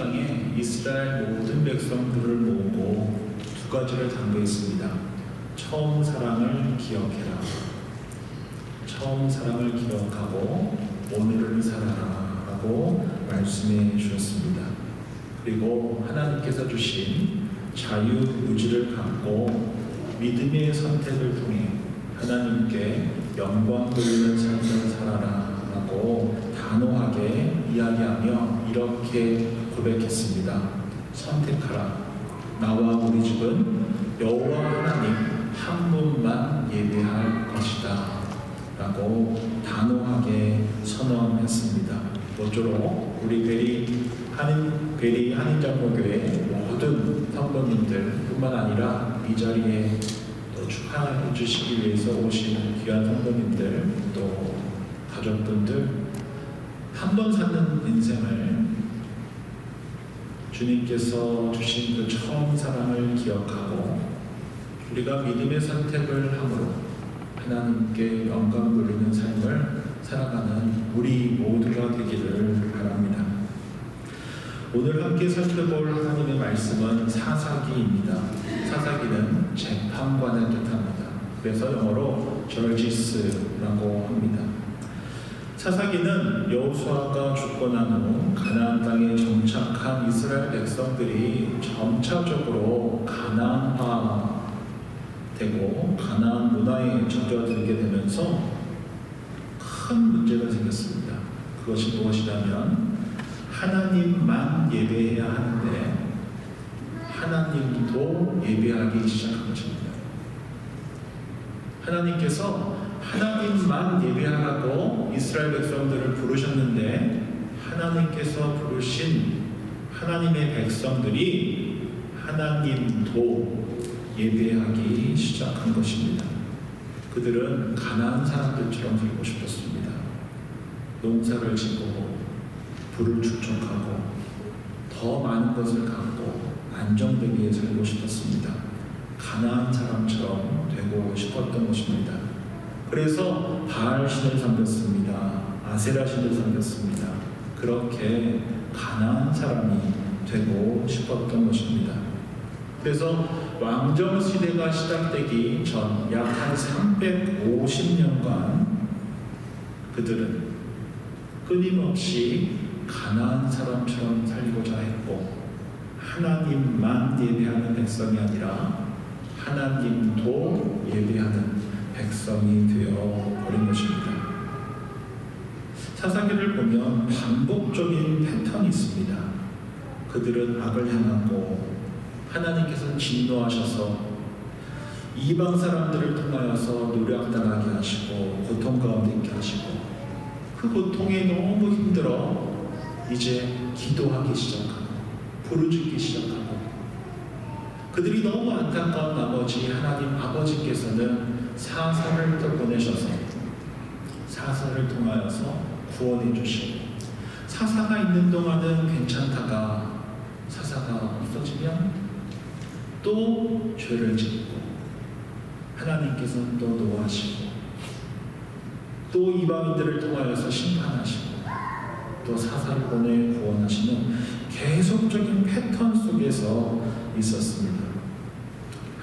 땅에 이스라엘 모든 백성들을 모으고 두 가지를 당부했습니다. 처음 사랑을 기억해라. 처음 사랑을 기억하고 오늘을 살아라 라고 말씀해 주셨습니다. 그리고 하나님께서 주신 자유의지를 갖고 믿음의 선택을 통해 하나님께 영광 돌리는 삶을 살아라 라고 단호하게 이야기하며 이렇게 고백했습니다. 선택하라. 나와 우리 집은 여호와 하나님 한 분만 예배할 것이다 라고 단호하게 선언했습니다. 모쪼록 우리 베리 한인장로교회 모든 성도님들 뿐만 아니라 이 자리에 또 축하해 주시기 위해서 오신 귀한 성도님들 또 가족분들 한 번 사는 인생을 주님께서 주신 그 처음 사랑을 기억하고 우리가 믿음의 선택을 함으로 하나님께 영광 돌리는 삶을 살아가는 우리 모두가 되기를 바랍니다. 오늘 함께 살펴볼 하나님의 말씀은 사사기입니다. 사사기는 재판관을 뜻합니다. 그래서 영어로 저지스라고 합니다. 사사기는 여호수아가 죽고 난 후 가나안 땅에 정착한 이스라엘 백성들이 점차적으로 가나안화되고 가나안 문화에 젖어들게 되면서 큰 문제가 생겼습니다. 그것이 무엇이냐면 하나님만 예배해야 하는데 하나님도 예배하기 시작한 것입니다. 하나님께서 하나님만 예배하라고 이스라엘 백성들을 부르셨는데 하나님께서 부르신 하나님의 백성들이 하나님도 예배하기 시작한 것입니다. 그들은 가나안 사람들처럼 살고 싶었습니다. 농사를 짓고 부를 축적하고 더 많은 것을 갖고 안정되게 살고 싶었습니다. 가나안 사람처럼 되고 싶었던 것입니다. 그래서 바알 신을 섬겼습니다. 아세라 신을 섬겼습니다. 그렇게 가나안 사람이 되고 싶었던 것입니다. 그래서 왕정 시대가 시작되기 전 약 한 350년간 그들은 끊임없이 가나안 사람처럼 살고자 했고 하나님만 예배하는 백성이 아니라 하나님도 예배하는 백성이 되어버린 것입니다. 사사기를 보면 반복적인 패턴이 있습니다. 그들은 악을 행하고 하나님께서는 진노하셔서 이방 사람들을 통하여서 노략당하게 하시고 고통 가운데 있게 하시고 그 고통에 너무 힘들어 이제 기도하기 시작하고 부르짖기 시작하고 그들이 너무 안타까운 나머지 하나님 아버지께서는 사사를 또 보내셔서 사사를 통하여서 구원해 주시고 사사가 있는 동안은 괜찮다가 사사가 없어지면 또 죄를 짓고 하나님께서는 또 노하시고 또 이방인들을 통하여서 심판하시고 또 사사를 보내 구원하시는 계속적인 패턴 속에서 있었습니다.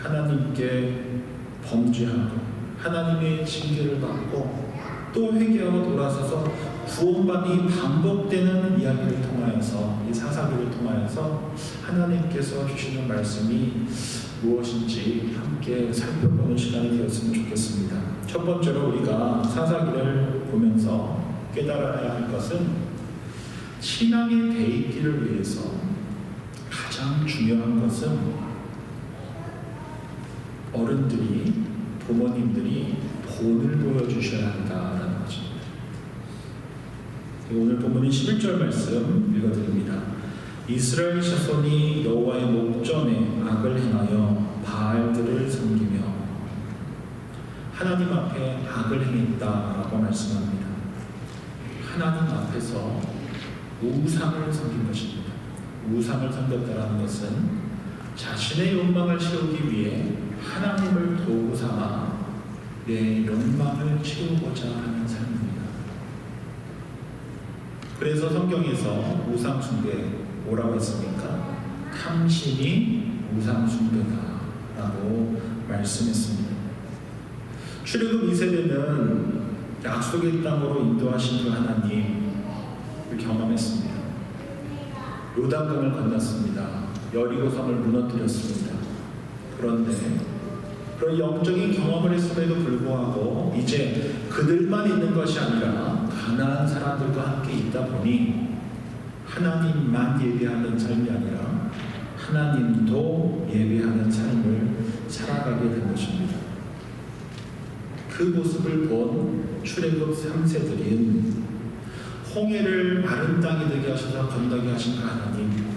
하나님께 범죄하고 하나님의 징계를 받고 또 회개하고 돌아서서 구원받이 반복되는 이야기를 통하여서 이 사사기를 통하여서 하나님께서 주시는 말씀이 무엇인지 함께 살펴보는 시간이 되었으면 좋겠습니다. 첫 번째로 우리가 사사기를 보면서 깨달아야 할 것은 신앙의 대입기를 위해서 가장 중요한 것은 어른들이 부모님들이 본을 보여주셔야 한다라는 것입니다. 오늘 본문인 11절 말씀 읽어드립니다. 이스라엘 자손이 여호와의 목전에 악을 행하여 바알들을 섬기며 하나님 앞에 악을 행했다라고 말씀합니다. 하나님 앞에서 우상을 섬긴 것입니다. 우상을 섬겼다라는 것은 자신의 욕망을 채우기 위해 하나님을 도구 삼아 내 욕망을 채우고자 하는 삶입니다. 그래서 성경에서 우상 숭배, 뭐라고 했습니까? 탐심이 우상 숭배다라고 말씀했습니다. 출애굽 2세대는 약속의 땅으로 인도하신 그 하나님을 경험했습니다. 요단강을 건넜습니다. 여리고성을 무너뜨렸습니다. 그런데 그런 영적인 경험을 했음에도 불구하고 이제 그들만 있는 것이 아니라 가나안 사람들과 함께 있다 보니 하나님만 예배하는 삶이 아니라 하나님도 예배하는 삶을 살아가게 된 것입니다. 그 모습을 본 출애굽 3세들인 홍해를 마른 땅이 되게 하셔서 건너게 하신 그 하나님,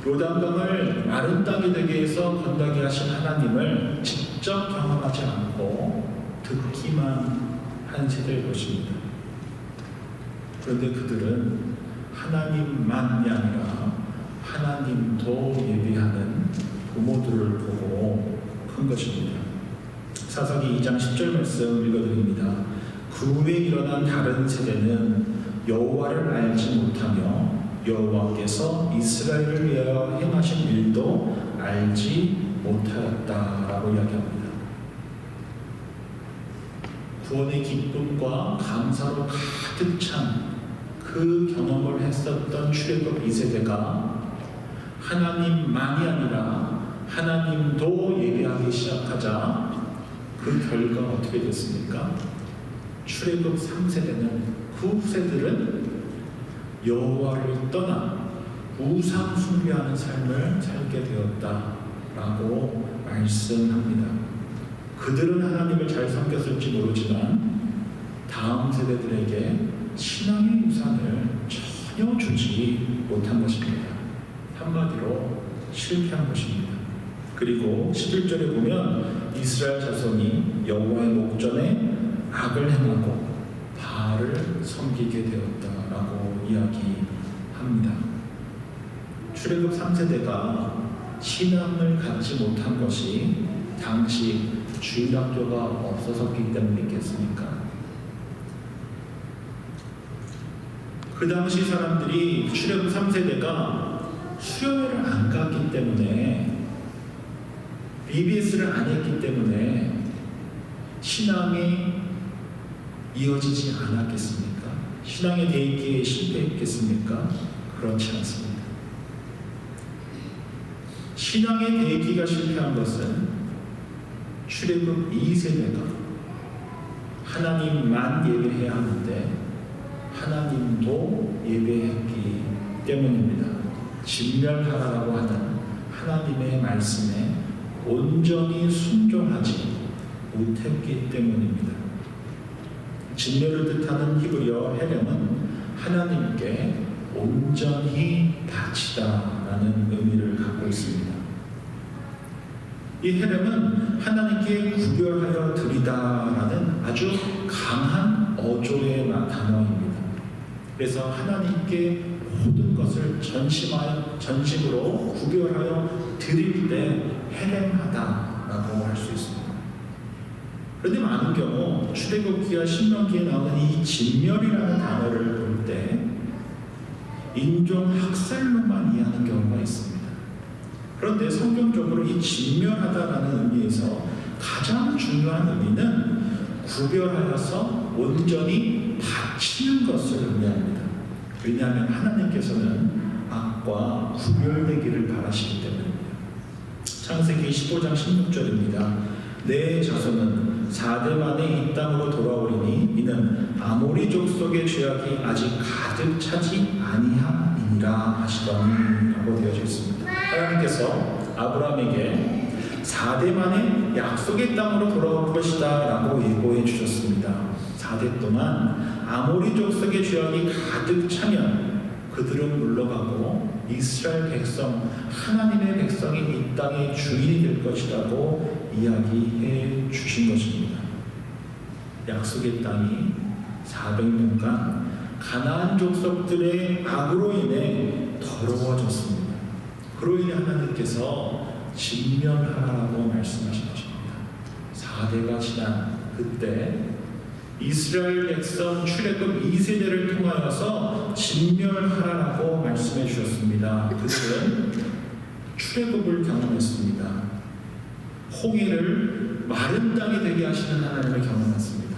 요단강을 마른 땅이 되게 해서 건너게 하신 하나님을 직접 경험하지 않고 듣기만 한 세대일 것입니다. 그런데 그들은 하나님만이 아니라 하나님도 예배하는 부모들을 보고 큰 것입니다. 사사기 2장 10절 말씀 읽어드립니다. 그 후에 일어난 다른 세대는 여호와를 알지 못하며 여호와께서 이스라엘을 위하여 행하신 일도 알지 못하였다라고 이야기합니다. 구원의 기쁨과 감사로 가득 찬 그 경험을 했었던 출애굽 2세대가 하나님만이 아니라 하나님도 예배하기 시작하자 그 결과가 어떻게 됐습니까? 출애굽 3세대는 그 후세들은 여호와를 떠나 우상 숭배하는 삶을 살게 되었다라고 말씀합니다. 그들은 하나님을 잘 섬겼을지 모르지만 다음 세대들에게 신앙의 우산을 전혀 주지 못한 것입니다. 한마디로 실패한 것입니다. 그리고 11절에 보면 이스라엘 자손이 여호와의 목전에 악을 행하고 바알을 섬기게 되었다라고 이야기합니다. 출애굽 3세대가 신앙을 갖지 못한 것이 당시 주일학교가 없어서기 때문이겠습니까? 그 당시 사람들이 출애굽 3세대가 수요일을 안 갔기 때문에 BBS를 안 했기 때문에 신앙이 이어지지 않았겠습니까? 신앙의 대기에 실패했겠습니까? 그렇지 않습니다. 신앙의 대기가 실패한 것은 출애굽 2세대가 하나님만 예배해야 하는데 하나님도 예배했기 때문입니다. 진멸하라고 하는 하나님의 말씀에 온전히 순종하지 못했기 때문입니다. 진멸을 뜻하는 히브리어 헤렘은 하나님께 온전히 바치다라는 의미를 갖고 있습니다. 이 헤렘은 하나님께 구별하여 드리다라는 아주 강한 어조의 단어입니다. 그래서 하나님께 모든 것을 전심으로 구별하여 드릴 때 헤렘하다라고 할 수 있습니다. 그런데 많은 경우 출애굽기와 신명기에 나오는 이 진멸이라는 단어를 볼 때 인종 학살로만 이해하는 경우가 있습니다. 그런데 성경적으로 이 진멸하다라는 의미에서 가장 중요한 의미는 구별하여서 온전히 바치는 것을 의미합니다. 왜냐하면 하나님께서는 악과 구별되기를 바라시기 때문입니다. 창세기 15장 16절입니다. 내 자손은 4대 만에 이 땅으로 돌아오리니 이는 아모리 족속의 죄악이 아직 가득 차지 아니함이니라 하시더니 라고 되어져 있습니다. 하나님께서 아브라함에게 4대 만에 약속의 땅으로 돌아올 것이다 라고 예고해 주셨습니다. 4대 동안 아모리 족속의 죄악이 가득 차면 그들은 물러가고 이스라엘 백성, 하나님의 백성이 이 땅의 주인이 될 것이라고 이야기해 주신 것입니다. 약속의 땅이 400년간 가나안 족속들의 악으로 인해 더러워졌습니다. 그로 인해 하나님께서 진멸하라고 말씀하신 것입니다. 4대가 지난 그때 이스라엘 백성 출애굽 2세대를 통하여서 진멸하라라고 말씀해 주셨습니다. 그들은 출애굽을 경험했습니다. 홍해를 마른 땅이 되게 하시는 하나님을 경험했습니다.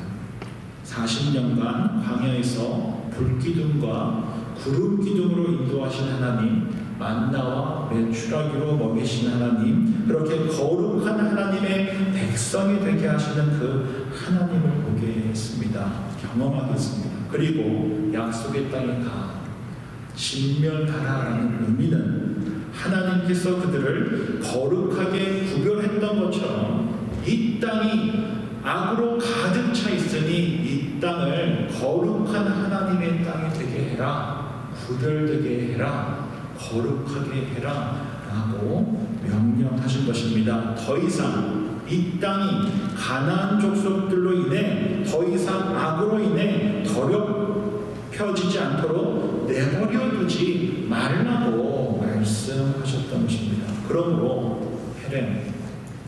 40년간 광야에서 불기둥과 구름기둥으로 인도하신 하나님, 만나와 메추라기로 먹이신 하나님, 그렇게 거룩한 하나님의 백성이 되게 하시는 그 하나님을 보게 했습니다. 경험하게 했습니다. 그리고 약속의 땅에 가 진멸하라라는 의미는 하나님께서 그들을 거룩하게 구별했던 것처럼 이 땅이 악으로 가득 차 있으니 이 땅을 거룩한 하나님의 땅이 되게 해라, 구별되게 해라, 거룩하게 해라 라고 명령하신 것입니다. 더 이상 이 땅이 가나안 족속들로 인해 더 이상 악으로 인해 더럽혀지지 않도록 내버려 두지 말라고 말씀하셨던 것입니다. 그러므로 헤렘,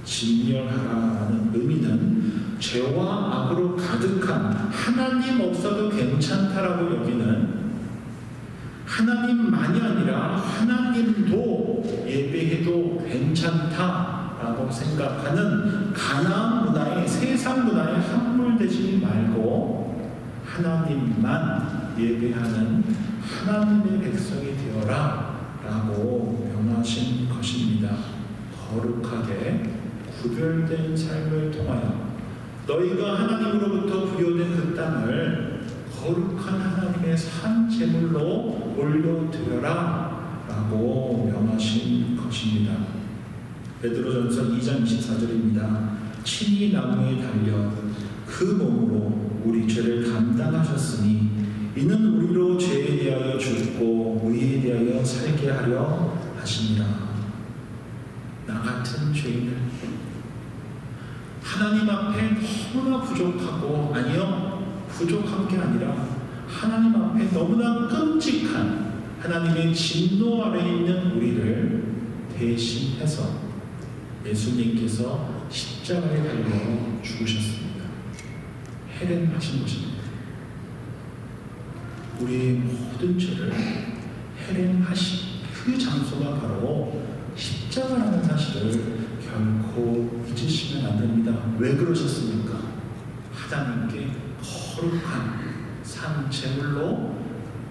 진멸하라는 의미는 죄와 악으로 가득한 하나님 없어도 괜찮다라고 여기는, 하나님만이 아니라 하나님도 예배해도 괜찮다라고 생각하는 가나안 문화에, 세상 문화에 함몰되지 말고 하나님만 예배하는 하나님의 백성이 되어라 라고 명하신 것입니다. 거룩하게 구별된 삶을 통하여 너희가 하나님으로부터 부여된 그 땅을 거룩한 하나님의 산 제물로 올려드려라 라고 명하신 것입니다. 베드로전서 2장 24절입니다. 친히 나무에 달려 그 몸으로 우리 죄를 감당하셨으니 이는 우리로 죄에 대하여 죽고 의에 대하여 살게 하려 하시니라. 나 같은 죄인을 하나님 앞에 너무나 부족하고, 아니요, 부족한 게 아니라 하나님 앞에 너무나 끔찍한 하나님의 진노 아래에 있는 우리를 대신해서 예수님께서 십자가에 달려 죽으셨습니다. 해렘하신 것입니다. 우리의 모든 죄를 해렘하신 그 장소가 바로 십자가라는 사실을 결코 잊으시면 안 됩니다. 왜 그러셨습니까? 하나님께 거룩한 산 제물로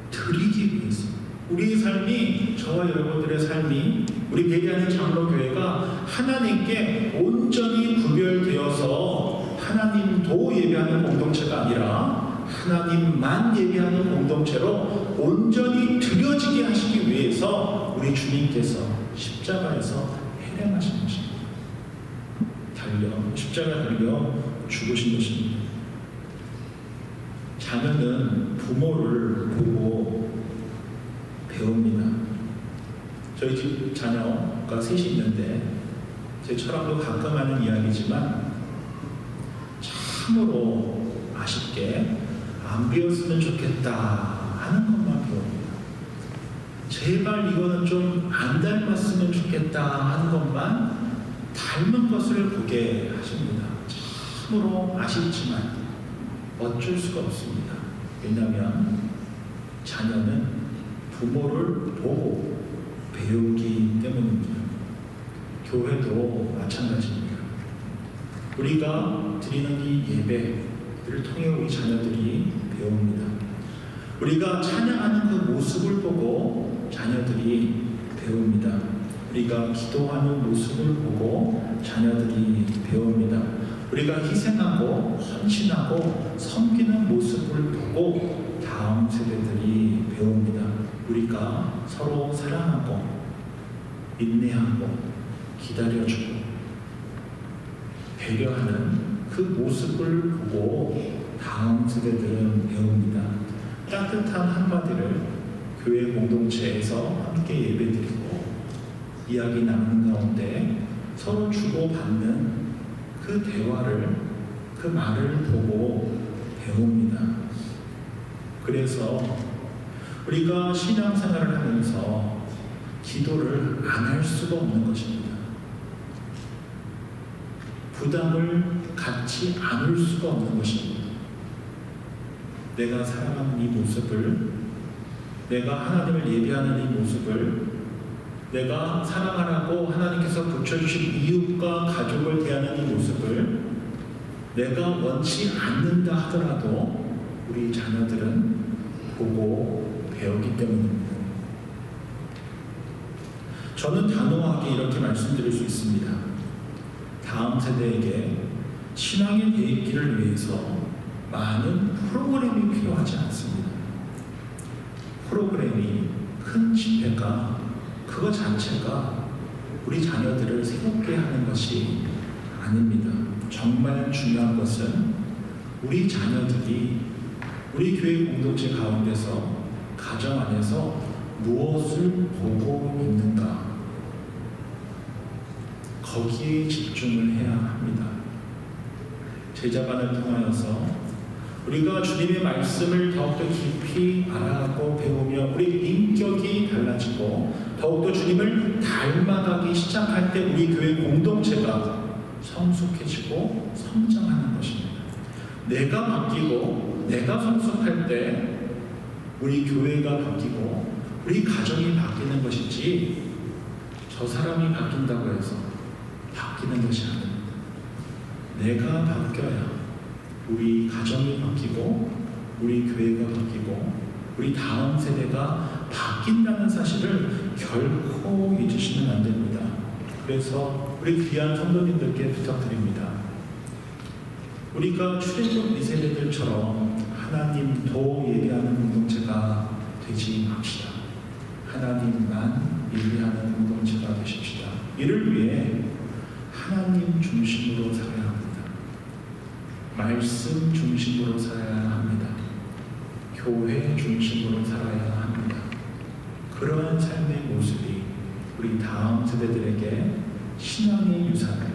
드리기 위해서. 우리의 삶이, 저와 여러분들의 삶이, 우리 베리하는 장로교회가 하나님께 온전히 구별되어서 하나님도 예배하는 공동체가 아니라 하나님만 예배하는 공동체로 온전히 드려지게 하시기 위해서 우리 주님께서 십자가에서 해렘하신 것입니다. 십자가 달려 죽으신 것입니다. 자녀는 부모를 보고 배웁니다. 저희 집 자녀가 셋이 있는데 제 철학도 가끔 하는 이야기지만 참으로 아쉽게 안 배웠으면 좋겠다 하는 것만 배웁니다. 제발 이거는 좀 안 닮았으면 좋겠다 하는 것만 닮은 것을 보게 하십니다. 참으로 아쉽지만 어쩔 수가 없습니다. 왜냐하면 자녀는 부모를 보고 배우기 때문입니다. 교회도 마찬가지입니다. 우리가 드리는 이 예배를 통해 우리 자녀들이 배웁니다. 우리가 찬양하는 그 모습을 보고 자녀들이 배웁니다. 우리가 기도하는 모습을 보고 자녀들이 배웁니다. 우리가 희생하고 헌신하고 섬기는 모습을 보고 다음 세대들이 배웁니다. 우리가 서로 사랑하고 인내하고 기다려주고 배려하는 그 모습을 보고 다음 세대들은 배웁니다. 따뜻한 한마디를 교회 공동체에서 함께 예배드리고 이야기 나누는 가운데 서로 주고받는 그 대화를, 그 말을 보고 배웁니다. 그래서 우리가 신앙생활을 하면서 기도를 안 할 수가 없는 것입니다. 부담을 갖지 않을 수가 없는 것입니다. 내가 살아가는 이 모습을, 내가 하나님을 예배하는 이 모습을, 내가 사랑하라고 하나님께서 붙여주신 이웃과 가족을 대하는 이 모습을 내가 원치 않는다 하더라도 우리 자녀들은 보고 배우기 때문입니다. 저는 단호하게 이렇게 말씀드릴 수 있습니다. 다음 세대에게 신앙의 대입기를 위해서 많은 프로그램이 필요하지 않습니다. 프로그램이, 큰 집회가, 그거 자체가 우리 자녀들을 새롭게 하는 것이 아닙니다. 정말 중요한 것은 우리 자녀들이 우리 교회 공동체 가운데서, 가정 안에서 무엇을 보고 있는가, 거기에 집중을 해야 합니다. 제자반을 통하여서 우리가 주님의 말씀을 더욱더 깊이 알아가고 배우며 우리 인격이 달라지고 더욱더 주님을 닮아가기 시작할 때 우리 교회 공동체가 성숙해지고 성장하는 것입니다. 내가 바뀌고 내가 성숙할 때 우리 교회가 바뀌고 우리 가정이 바뀌는 것이지 저 사람이 바뀐다고 해서 바뀌는 것이 아닙니다. 내가 바뀌어야 우리 가정이 바뀌고 우리 교회가 바뀌고 우리 다음 세대가 바뀐다는 사실을 결코 잊으시면 안 됩니다. 그래서 우리 귀한 성도님들께 부탁드립니다. 우리가 출애굽 2세대들처럼 하나님도 예배하는 공동체가 되지 맙시다. 하나님만 예배하는 공동체가 되십시다. 이를 위해 하나님 중심으로 살아야 합니다. 말씀 중심으로 살아야 합니다. 교회 중심으로 살아야 합니다. 그러한 삶의 모습이 우리 다음 세대들에게 신앙의 유산을,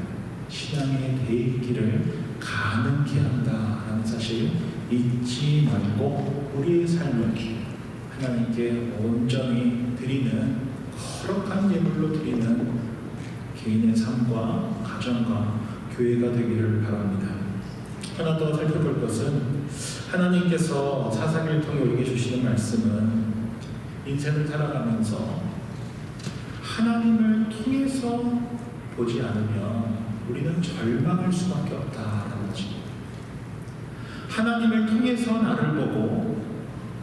신앙의 대입기를 가능케 한다라는 사실 잊지 말고 우리의 삶을 하나님께 온전히 드리는, 거룩한 예물로 드리는 개인의 삶과 가정과 교회가 되기를 바랍니다. 하나 더 살펴볼 것은 하나님께서 사사기를 통해 우리에게 주시는 말씀은 인생을 살아가면서 하나님을 통해서 보지 않으면 우리는 절망할 수밖에 없다라는 것입니다. 하나님을 통해서 나를 보고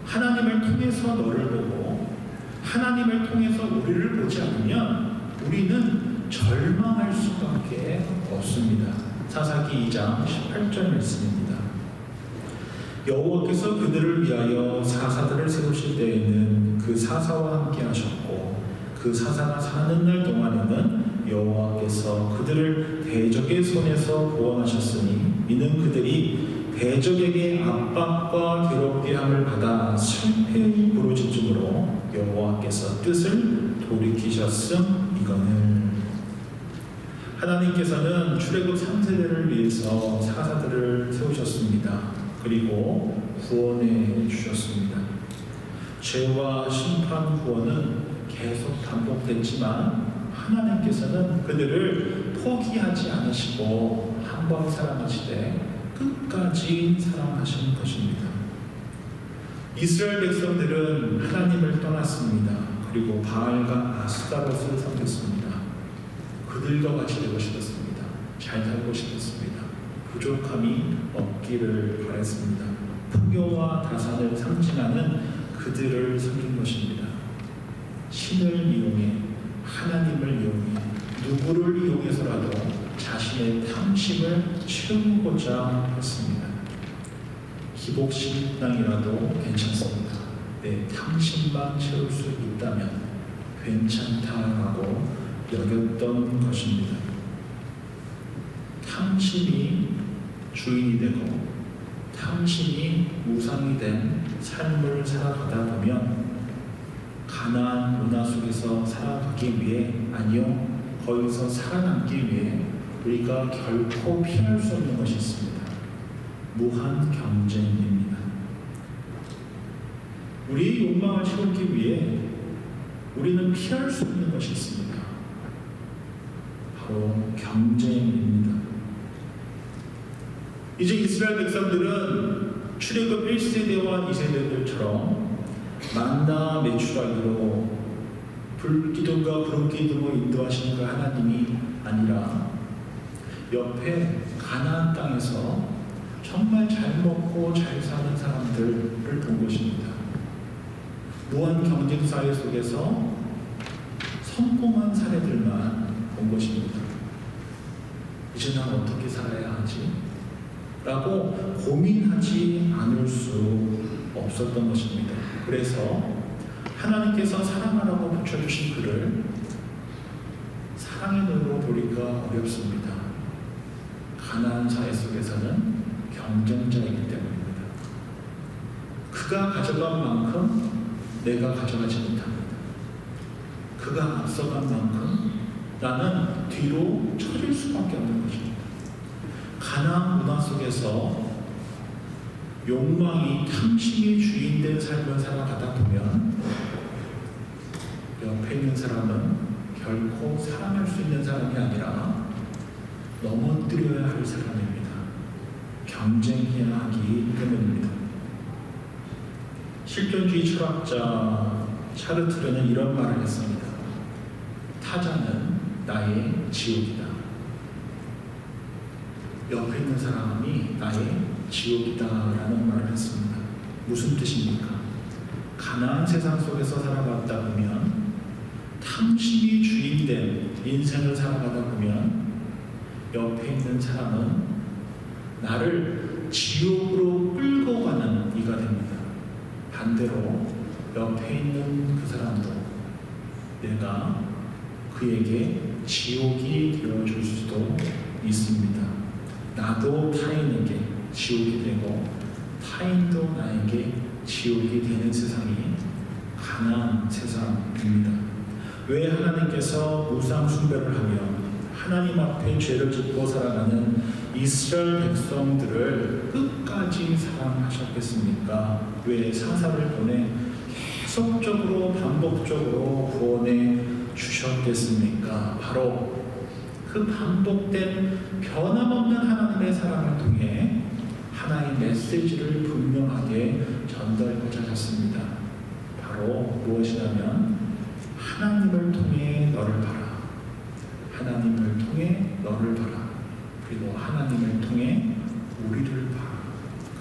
하나님을 통해서 너를 보고 하나님을 통해서 우리를 보지 않으면 우리는 절망할 수밖에 없습니다. 사사기 2장 18절 말씀입니다. 여호와께서 그들을 위하여 사사들을 세우실 때에는 그 사사와 함께 하셨고 그 사사가 사는 날 동안에는 여호와께서 그들을 대적의 손에서 구원하셨으니 이는 그들이 대적에게 압박과 괴롭게 함을 받아 실패의 부르짖음으로 여호와께서 뜻을 돌이키셨음 이거늘. 하나님께서는 출애굽 3세대를 위해서 사사들을 세우셨습니다. 그리고 구원해 주셨습니다. 죄와 심판 구원은 계속 반복됐지만 하나님께서는 그들을 포기하지 않으시고 한 번 사랑하시되 끝까지 사랑하시는 것입니다. 이스라엘 백성들은 하나님을 떠났습니다. 그리고 바알과 아스타롯을 섬겼습니다. 그들과 같이 되고 싶었습니다. 잘 살고 싶었습니다. 부족함이 없기를 바랬습니다. 풍요와 다산을 상징하는 그들을 섬긴 것입니다. 신을 이용해, 하나님을 이용해, 누구를 이용해서라도 자신의 탐심을 채우고자 했습니다. 기복신앙이라도 괜찮습니다. 내 탐심만 채울 수 있다면 괜찮다라고 여겼던 것입니다. 탐심이 주인이 되고 탐심이 우상이 된 삶을 살아가다 보면 가나안 문화 속에서 살아가기 위해, 아니요, 거기서 살아남기 위해 우리가 결코 피할 수 없는 것이 있습니다. 무한 경쟁입니다. 우리의 욕망을 채우기 위해 우리는 피할 수 없는 것이 있습니다. 바로 경쟁입니다. 이제 이스라엘 백성들은 출애굽 1세대와 2세대들처럼 만나 메추라기로 불기둥과 구름기둥으로 인도하시는 그 하나님이 아니라 옆에 가나안 땅에서 정말 잘 먹고 잘 사는 사람들을 본 것입니다. 무한 경쟁 사회 속에서 성공한 사례들만 본 것입니다. 이제 난 어떻게 살아야 하지? 라고 고민하지 않을 수 없었던 것입니다. 그래서 하나님께서 사랑하라고 붙여주신 그를 사랑의 눈으로 보기가 어렵습니다. 가나안 사회 속에서는 경쟁자이기 때문입니다. 그가 가져간 만큼 내가 가져가지 못합니다. 그가 앞서간 만큼 나는 뒤로 처질 수밖에 없는 것입니다. 가나안 문화 속에서 욕망이 탐심이 주인된 삶을 살아가다 보면 옆에 있는 사람은 결코 사랑할 수 있는 사람이 아니라 넘어뜨려야 할 사람입니다. 경쟁해야 하기 때문입니다. 실존주의 철학자 샤르트르는 이런 말을 했습니다. 타자는 나의 지옥이다. 옆에 있는 사람이 나의 지옥이다라는 말을 했습니다. 무슨 뜻입니까? 가나안 세상 속에서 살아가다 보면 탐심이 주인된 인생을 살아가다 보면 옆에 있는 사람은 나를 지옥으로 끌고 가는 이가 됩니다. 반대로 옆에 있는 그 사람도 내가 그에게 지옥이 되어줄 수도 있습니다. 나도 타인에게 지옥이 되고 타인도 나에게 지옥이 되는 세상이 가나안 세상입니다. 왜 하나님께서 우상 숭배를 하며 하나님 앞에 죄를 짓고 살아가는 이스라엘 백성들을 끝까지 사랑하셨겠습니까? 왜 사사를 보내 계속적으로 반복적으로 구원해 주셨겠습니까? 바로 그 반복된 변함없는 하나님의 사랑을 통해 하나의 메시지를 분명하게 전달하고자 하셨습니다. 바로 무엇이냐면 하나님을 통해 너를 봐라. 하나님을 통해 너를 봐라. 그리고 하나님을 통해 우리를 봐라.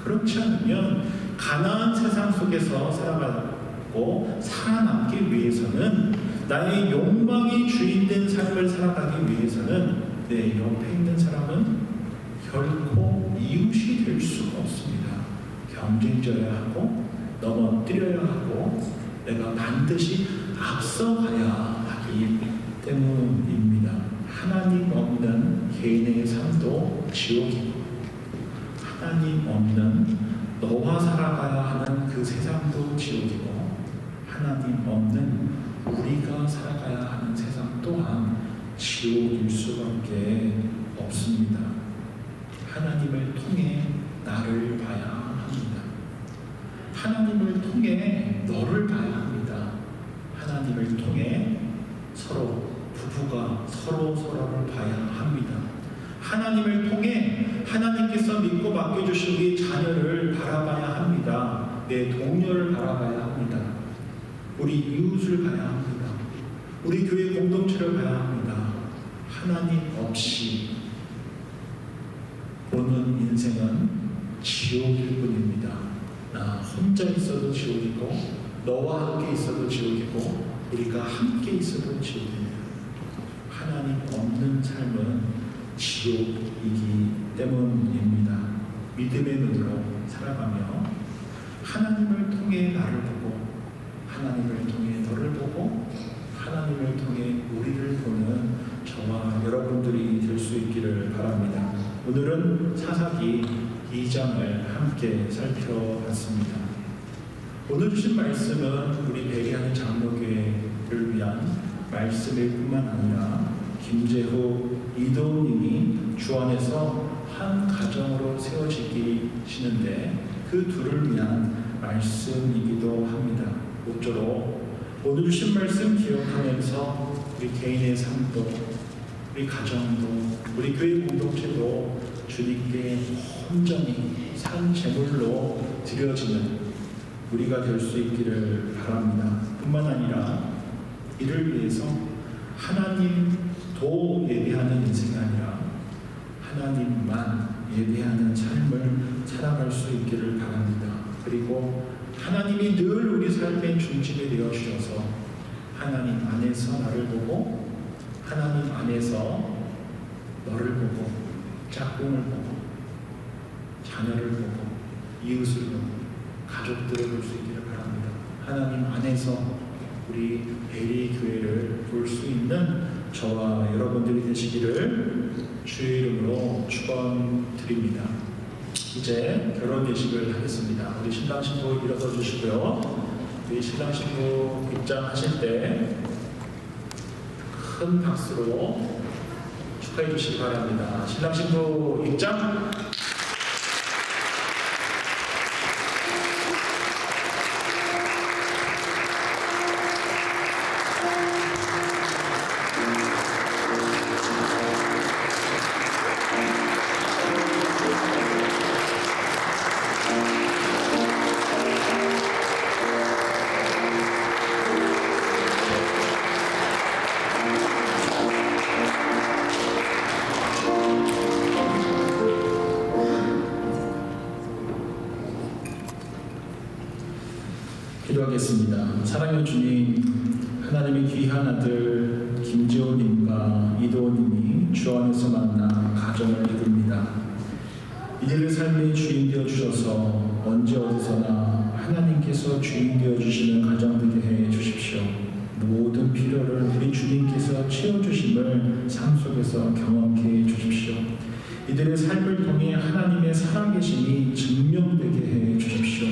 그렇지 않으면 가나안 세상 속에서 살아가고 살아남기 위해서는 나의 욕망이 주인된 삶을 살아가기 위해서는 내 옆에 있는 사람은 결코 이웃이 될 수가 없습니다. 경쟁자여야 하고 넘어뜨려야 하고 내가 반드시 앞서가야 하기 때문입니다. 하나님 없는 개인의 삶도 지옥이고 하나님 없는 너와 살아가야 하는 그 세상도 지옥이고 하나님 없는 우리가 살아가야 하는 세상 또한 지옥일 수밖에 없습니다. 하나님을 통해 나를 봐야 합니다. 하나님을 통해 너를 봐야 합니다. 하나님을 통해 서로 부부가 서로를 봐야 합니다. 하나님을 통해 하나님께서 믿고 맡겨주신 우리 자녀를 바라봐야 합니다. 내 동료를 바라봐야 합니다. 우리 이웃을 봐야 합니다. 우리 교회 공동체를 봐야 합니다. 하나님 없이 보는 인생은 지옥일 뿐입니다. 나 혼자 있어도 지옥이고 너와 함께 있어도 지옥이고 우리가 함께 있어도 지옥입니다. 하나님 없는 삶은 지옥이기 때문입니다. 믿음의 눈으로 살아가며 하나님을 통해 나를 보고 하나님을 통해 너를 보고 하나님을 통해 우리를 보는 저와 여러분들이 될 수 있기를 바랍니다. 오늘은 사사기 2장을 함께 살펴봤습니다. 오늘 주신 말씀은 우리 베리안 장로교회를 위한 말씀일 뿐만 아니라 김재호 이도님이 주안에서 한 가정으로 세워지시는데 그 둘을 위한 말씀이기도 합니다. 모쪼록 오늘 주신 말씀 기억하면서 우리 개인의 삶도 우리 우리 가정도 우리 교회 공동체도 주님께 온전히 산 제물로 드려지는 우리가 될 수 있기를 바랍니다. 뿐만 아니라 이를 위해서 하나님도 예배하는 인생이 아니라 하나님만 예배하는 삶을 살아갈 수 있기를 바랍니다. 그리고 하나님이 늘 우리 삶의 중심이 되어 주셔서 하나님 안에서 나를 보고 하나님 안에서 너를 보고 짝꿍을 보고 자녀를 보고 이웃을 보고 가족들을 볼 수 있기를 바랍니다. 하나님 안에서 우리 베리 교회를 볼 수 있는 저와 여러분들이 되시기를 주의 이름으로 축원드립니다. 이제 결혼 예식을 하겠습니다. 우리 신랑 신부 일어서 주시고요. 우리 신랑 신부 입장하실 때 큰 박수로 축하해 주시기 바랍니다. 신랑 신부 입장. 기도하겠습니다. 사랑의 주님, 하나님의 귀한 아들 김지호님과 이도호님이 주 안에서 만나 가정을 이룹니다. 이들의 삶의 주인 되어 주셔서 언제 어디서나 하나님께서 주인 되어 주시는 가정 되게 해 주십시오. 모든 필요를 우리 주님께서 채워주심을 삶 속에서 경험케 해 주십시오. 이들의 삶을 통해 하나님의 살아계심이 증명되게 해 주십시오.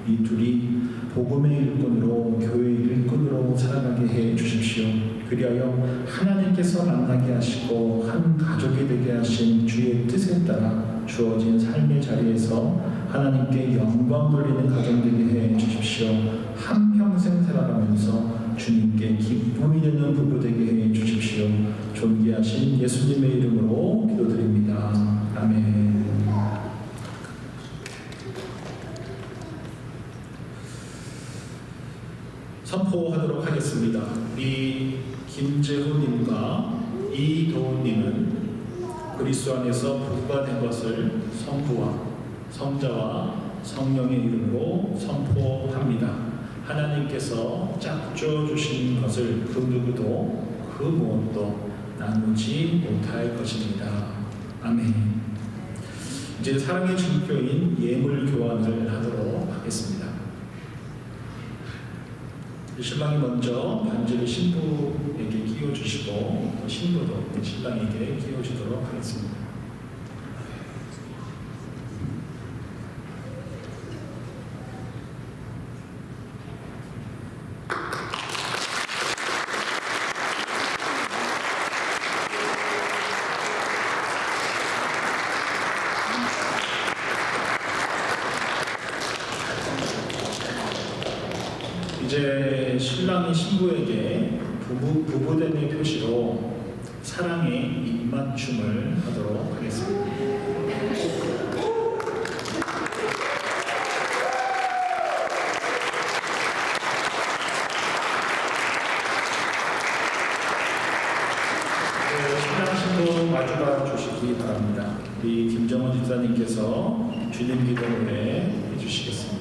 이 둘이 복음의 일꾼으로 교회의 일꾼으로 살아가게 해 주십시오. 그리하여 하나님께서 만나게 하시고 한 가족이 되게 하신 주의 뜻에 따라 주어진 삶의 자리에서 하나님께 영광 돌리는 가정 되게 해 주십시오. 한평생 살아가면서 주님께 기쁨이 되는 부부 되게 해 주십시오. 존귀하신 예수님의 이름으로 기도드립니다. 아멘. 선포하도록 하겠습니다. 우리 김재훈님과 이도훈님은 그리스도 안에서 부부가 된 것을 성부와 성자와 성령의 이름으로 선포합니다. 하나님께서 짝져 주신 것을 그 누구도 그 무엇도 나누지 못할 것입니다. 아멘. 이제 사랑의 증표인 예물 교환을 하도록 하겠습니다. 신랑이 먼저 반지를 신부에게 끼워주시고 신부도 신랑에게 끼워주도록 하겠습니다. 이제 신랑이 신부에게 부부됨의 표시로 사랑의 입맞춤을 하도록 하겠습니다. 신랑 신부 마주봐 주시기 바랍니다. 우리 김정원 집사님께서 주님 기도 노래 해주시겠습니다.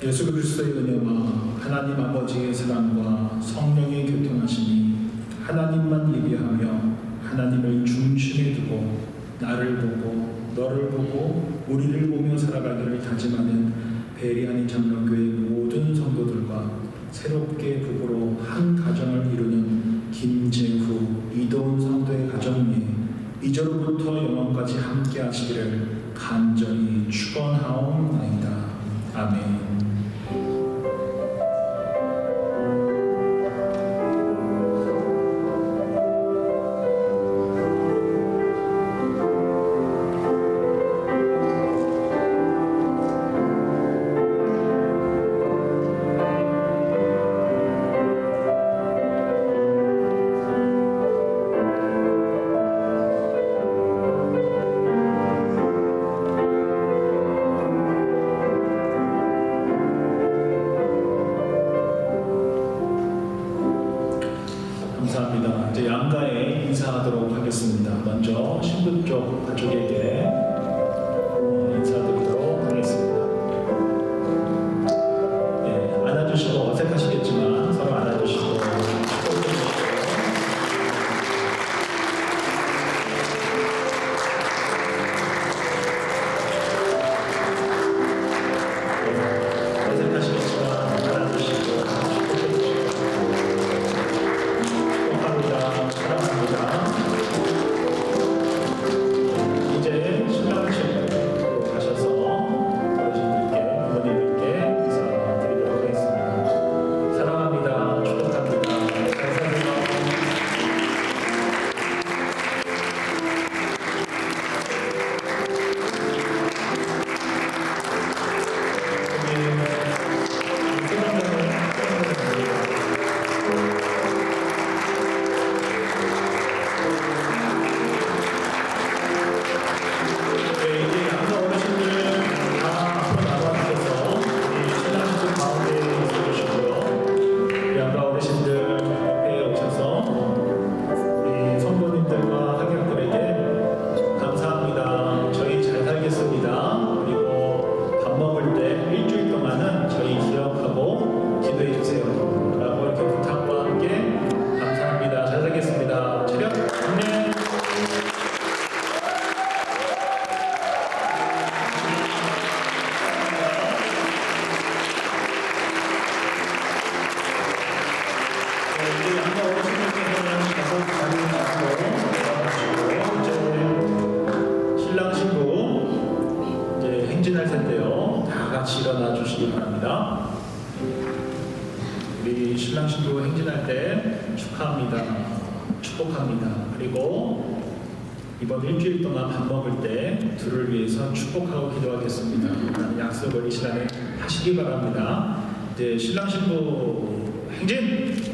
예수 그리스도의 은혜와 하나님 아버지의 사랑과 성령의 교통하심이 하나님만 예비하며 하나님을 중심에 두고 나를 보고 너를 보고 우리를 보며 살아가기를 다짐하는 베리아니 장로교회 모든 성도들과 새롭게 부부로 한 가정을 이루는 김재후, 이도훈 성도의 가정 위에 이제로부터 영원까지 함께 하시기를 간절히 축원하옵나이다. 아멘. 감사합니다. 이제 양가에 인사하도록 하겠습니다. 먼저 신부 쪽 가족에게 인사드리도록 하겠습니다. 네, 안아주시고 어색하시겠지만 서로 안아주시고 행진할 텐데요. 다 같이 일어나 주시기 바랍니다. 우리 신랑 신부 행진할 때 축하합니다. 축복합니다. 그리고 이번 일주일 동안 밥 먹을 때 둘을 위해서 축복하고 기도하겠습니다. 약속을 이 시간에 하시기 바랍니다. 이제 신랑 신부 행진!